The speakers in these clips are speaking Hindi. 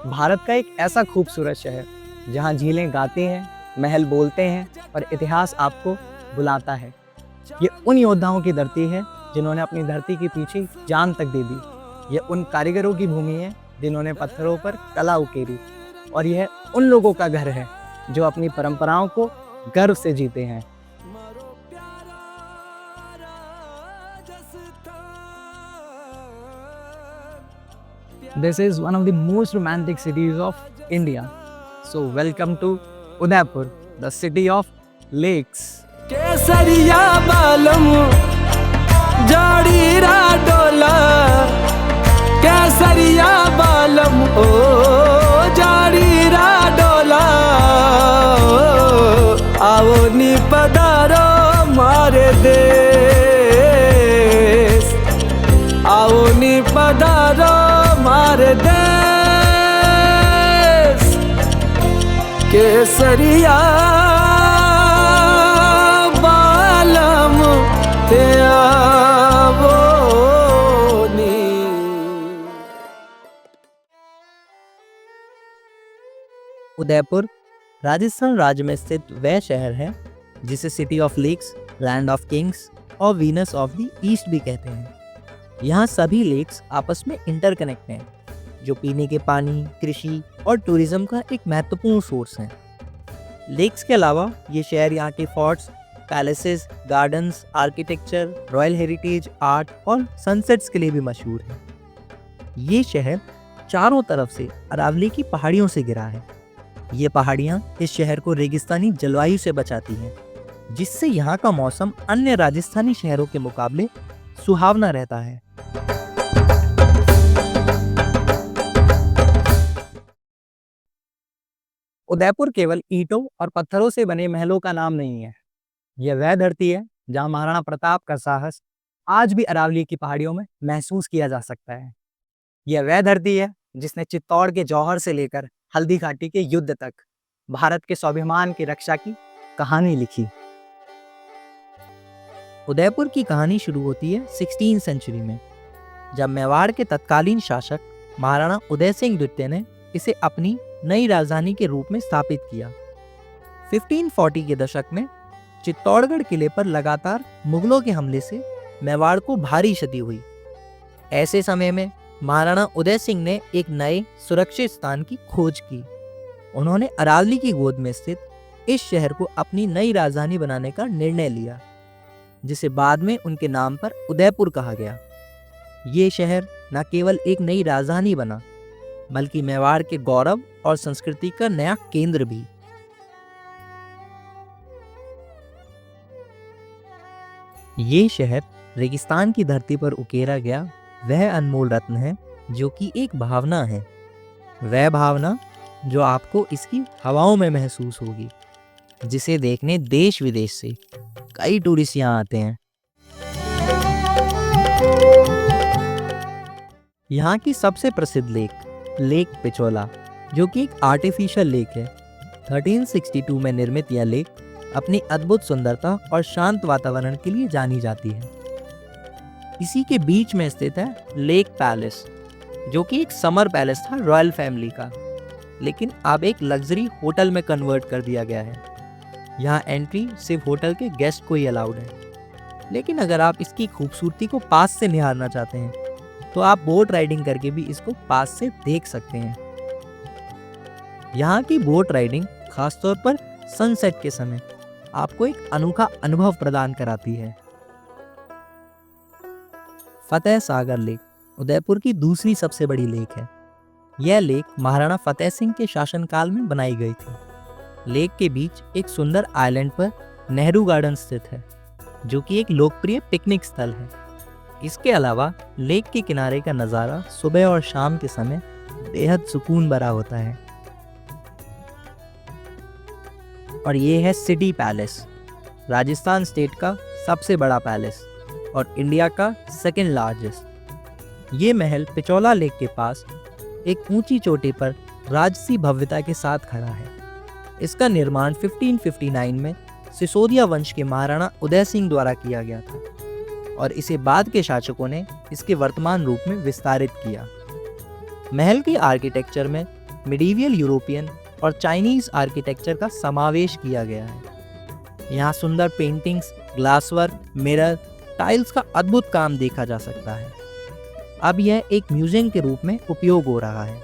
भारत का एक ऐसा खूबसूरत शहर जहाँ झीलें गाती हैं, महल बोलते हैं और इतिहास आपको बुलाता है। ये उन योद्धाओं की धरती है जिन्होंने अपनी धरती के पीछे जान तक दे दी। ये उन कारीगरों की भूमि है जिन्होंने पत्थरों पर कला उकेरी। और यह उन लोगों का घर है जो अपनी परंपराओं को गर्व से जीते हैं। This is one of the most romantic cities of India. So welcome to Udaipur, the city of lakes. केसरिया बालम जाड़ीरा डोला, केसरिया बालम ओ जाड़ीरा डोला, आओ नी पधारो मारे देश, आओ नी पधारो मारे देश, केसरिया बालम ते आवो नी। उदयपुर राजस्थान राज्य में स्थित वह शहर है जिसे city of lakes, land of kings और वीनस ऑफ द ईस्ट भी कहते हैं। यहाँ सभी लेक्स आपस में इंटरकनेक्ट हैं, जो पीने के पानी, कृषि और टूरिज्म का एक महत्वपूर्ण सोर्स है। लेक्स के अलावा ये शहर यहाँ के forts, palaces, gardens, architecture, royal heritage, art और सनसेट्स के लिए भी मशहूर है। ये शहर चारों तरफ से अरावली की पहाड़ियों से घिरा है। ये पहाड़ियाँ इस शहर को रेगिस्तानी जलवायु से बचाती हैं, जिससे यहाँ का मौसम अन्य राजस्थानी शहरों के मुकाबले सुहावना रहता है। उदयपुर केवल ईंटों और पत्थरों से बने महलों का नाम नहीं है। यह वह धरती है जहाँ महाराणा प्रताप का साहस आज भी अरावली की पहाड़ियों में महसूस किया जा सकता है। यह वह धरती है जिसने चित्तौड़ के जौहर से लेकर हल्दी घाटी के युद्ध तक भारत के स्वाभिमान की रक्षा की कहानी लिखी। उदयपुर की कहानी शुरू होती है 16वीं सेंचुरी में, जब मेवाड़ के तत्कालीन शासक महाराणा उदय सिंह द्वितीय ने इसे अपनी नई राजधानी के रूप में स्थापित किया। 1540 के दशक में चित्तौड़गढ़ किले पर लगातार मुगलों के हमले से मेवाड़ को भारी क्षति हुई। ऐसे समय में महाराणा उदय सिंह ने एक नए सुरक्षित स्थान की खोज की। उन्होंने अरावली की गोद में स्थित इस शहर को अपनी नई राजधानी बनाने का निर्णय लिया, जिसे बाद में उनके नाम पर उदयपुर कहा गया। ये शहर न केवल एक नई राजधानी बना, बल्कि मेवाड़ के गौरव और संस्कृति का नया केंद्र भी। ये शहर रेगिस्तान की धरती पर उकेरा गया वह अनमोल रत्न है, जो कि एक भावना है। वह भावना जो आपको इसकी हवाओं में महसूस होगी, जिसे देखने देश विदेश से कई टूरिस्ट यहाँ आते हैं। यहाँ की सबसे प्रसिद्ध लेक पिछोला, जो कि एक आर्टिफिशियल लेक है। 1362 में निर्मित यह लेक अपनी अद्भुत सुंदरता और शांत वातावरण के लिए जानी जाती है। इसी के बीच में स्थित है लेक पैलेस, जो कि एक समर पैलेस था रॉयल फैमिली का, लेकिन अब एक लग्जरी होटल में कन्वर्ट कर दिया गया है। यहाँ एंट्री सिर्फ होटल के गेस्ट को ही अलाउड है, लेकिन अगर आप इसकी खूबसूरती को पास से निहारना चाहते हैं तो आप बोट राइडिंग करके भी इसको पास से देख सकते हैं। यहाँ की बोट राइडिंग खासतौर पर सनसेट के समय आपको एक अनोखा अनुभव प्रदान कराती है। फतेह सागर लेक उदयपुर की दूसरी सबसे बड़ी लेक है। यह लेक महाराणा फतेह सिंह के शासनकाल में बनाई गई थी। लेक के बीच एक सुंदर आइलैंड पर नेहरू गार्डन स्थित है, जो कि एक लोकप्रिय पिकनिक स्थल है। इसके अलावा लेक के किनारे का नज़ारा सुबह और शाम के समय बेहद सुकून भरा होता है। और ये है सिटी पैलेस, राजस्थान स्टेट का सबसे बड़ा पैलेस और इंडिया का सेकंड लार्जेस्ट। ये महल पिछोला लेक के पास एक ऊंची चोटी पर राजसी भव्यता के साथ खड़ा है। इसका निर्माण 1559 में सिसोदिया वंश के महाराणा उदय सिंह द्वारा किया गया था और इसे बाद के शासकों ने इसके वर्तमान रूप में विस्तारित किया। महल की आर्किटेक्चर में मिडीवियल यूरोपियन और चाइनीज आर्किटेक्चर का समावेश किया गया है। यहाँ सुंदर पेंटिंग्स, ग्लासवर्क, मिरर, टाइल्स का अद्भुत काम देखा जा सकता है। अब यह एक म्यूजियम के रूप में उपयोग हो रहा है।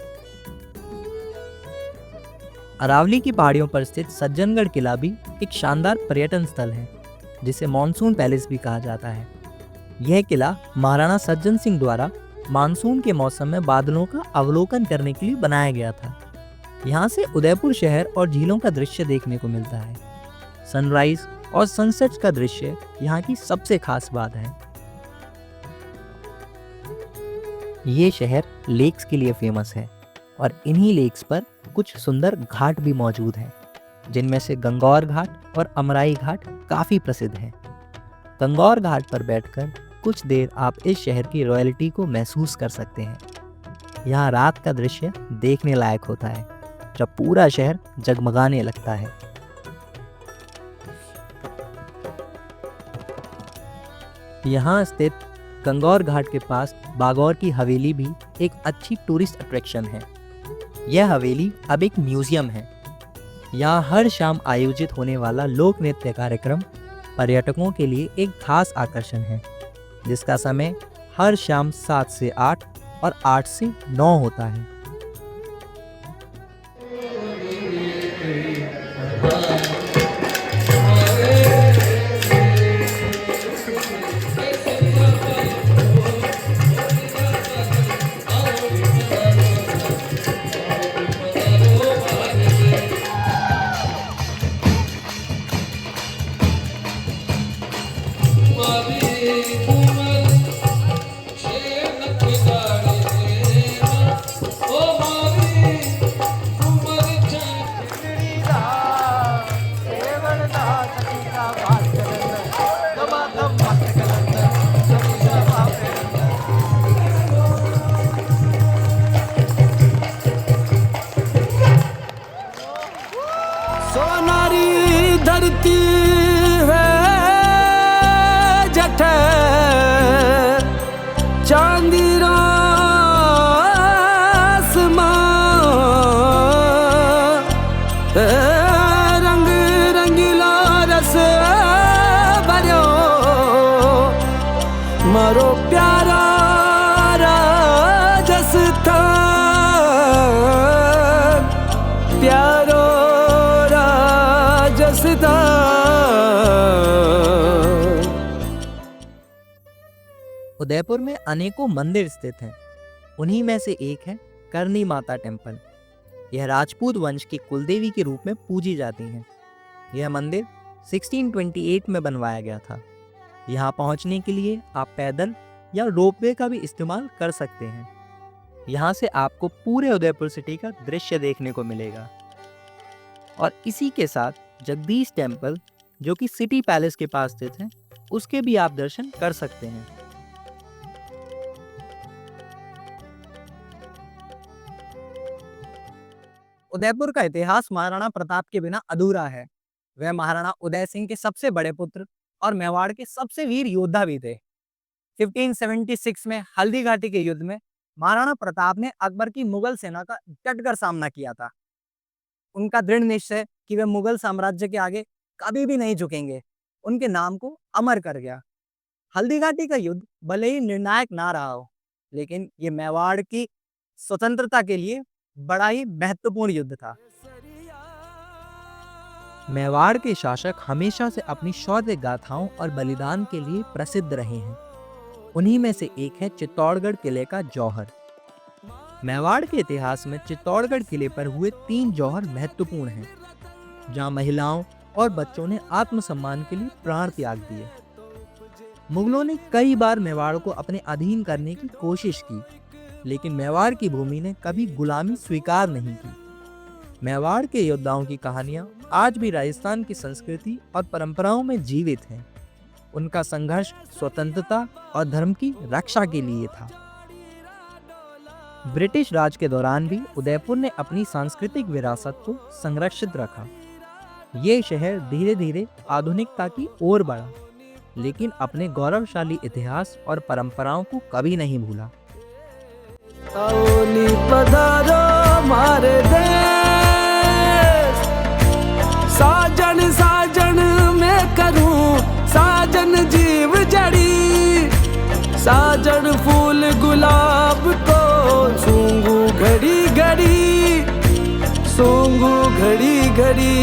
अरावली की पहाड़ियों पर स्थित सज्जनगढ़ किला भी एक शानदार पर्यटन स्थल है, जिसे मॉनसून पैलेस भी कहा जाता है। यह किला महाराणा सज्जन सिंह द्वारा मानसून के मौसम में बादलों का अवलोकन करने के लिए बनाया गया था। यहाँ से उदयपुर शहर और झीलों का दृश्य देखने को मिलता है। सनराइज और सनसेट का दृश्य यहाँ की सबसे खास बात है। ये शहर लेक्स के लिए फेमस है और इन्हीं लेक्स पर कुछ सुंदर घाट भी मौजूद हैं, जिनमें से गंगौर घाट और अमराई घाट काफ़ी प्रसिद्ध हैं। गंगौर घाट पर बैठकर कुछ देर आप इस शहर की रॉयल्टी को महसूस कर सकते हैं। यहाँ रात का दृश्य देखने लायक होता है, जब पूरा शहर जगमगाने लगता है। यहाँ स्थित गंगौर घाट के पास बागौर की हवेली भी एक अच्छी टूरिस्ट अट्रैक्शन है। यह हवेली अब एक म्यूजियम है। यहाँ हर शाम आयोजित होने वाला लोक नृत्य कार्यक्रम पर्यटकों के लिए एक खास आकर्षण है, जिसका समय हर शाम 7 से 8 और 8 से 9 होता है। सोनारी धरती है जठ चांदी रंग रंगीला रस भरियो मारो प्यारा राजस्थान प्यारो उदयपुर में अनेकों मंदिर स्थित हैं। उन्हीं में से एक है करनी माता टेम्पल। यह राजपूत वंश की कुलदेवी के रूप में पूजी जाती हैं। यह मंदिर 1628 में बनवाया गया था। यहाँ पहुँचने के लिए आप पैदल या रोपवे का भी इस्तेमाल कर सकते हैं। यहाँ से आपको पूरे उदयपुर सिटी का दृश्य देखने को मिलेगा। और इसी के साथ जगदीश टेम्पल, जो कि सिटी पैलेस के पास स्थित है, उसके भी आप दर्शन कर सकते हैं। उदयपुर का इतिहास महाराणा प्रताप के बिना अधूरा है। वह महाराणा उदय सिंह के सबसे बड़े पुत्र और मेवाड़ के सबसे वीर योद्धा भी थे। 1576 में हल्दी घाटी के युद्ध में महाराणा प्रताप ने अकबर की मुगल सेना का डटकर सामना किया था। उनका दृढ़ निश्चय कि वे मुगल साम्राज्य के आगे कभी भी नहीं झुकेंगे, उनके नाम को अमर कर गया। हल्दी घाटी का युद्ध भले ही निर्णायक ना रहा हो, लेकिन ये मेवाड़ की स्वतंत्रता के लिए बड़ा ही महत्वपूर्ण युद्ध था। मेवाड़ के शासक हमेशा से अपनी शौर्य गाथाओं और बलिदान के लिए प्रसिद्ध रहे हैं। उन्हीं में से एक है चित्तौड़गढ़ किले का जौहर। मेवाड़ के इतिहास में चित्तौड़गढ़ किले पर हुए 3 जौहर महत्वपूर्ण हैं, जहां महिलाओं और बच्चों ने आत्मसम्मान के लिए प्राण त्याग दिए। मुगलों ने कई बार मेवाड़ को अपने अधीन करने की कोशिश की, लेकिन मेवाड़ की भूमि ने कभी गुलामी स्वीकार नहीं की। मेवाड़ के योद्धाओं की कहानियां आज भी राजस्थान की संस्कृति और परंपराओं में जीवित हैं। उनका संघर्ष स्वतंत्रता और धर्म की रक्षा के लिए था। ब्रिटिश राज के दौरान भी उदयपुर ने अपनी सांस्कृतिक विरासत को संरक्षित रखा। ये शहर धीरे धीरे आधुनिकता की ओर बढ़ा, लेकिन अपने गौरवशाली इतिहास और परंपराओं को कभी नहीं भूला। पधारो मारे साजन फूल गुलाब को सूंघू घड़ी घड़ी, सूंघू घड़ी घड़ी।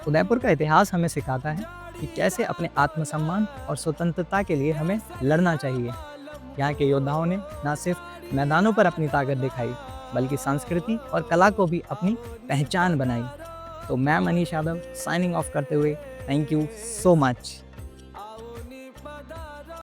उदयपुर का इतिहास हमें सिखाता है कि कैसे अपने आत्मसम्मान और स्वतंत्रता के लिए हमें लड़ना चाहिए। यहाँ के योद्धाओं ने न सिर्फ मैदानों पर अपनी ताकत दिखाई, बल्कि संस्कृति और कला को भी अपनी पहचान बनाई। तो मैं मनीष यादव साइनिंग ऑफ करते हुए थैंक यू सो मच।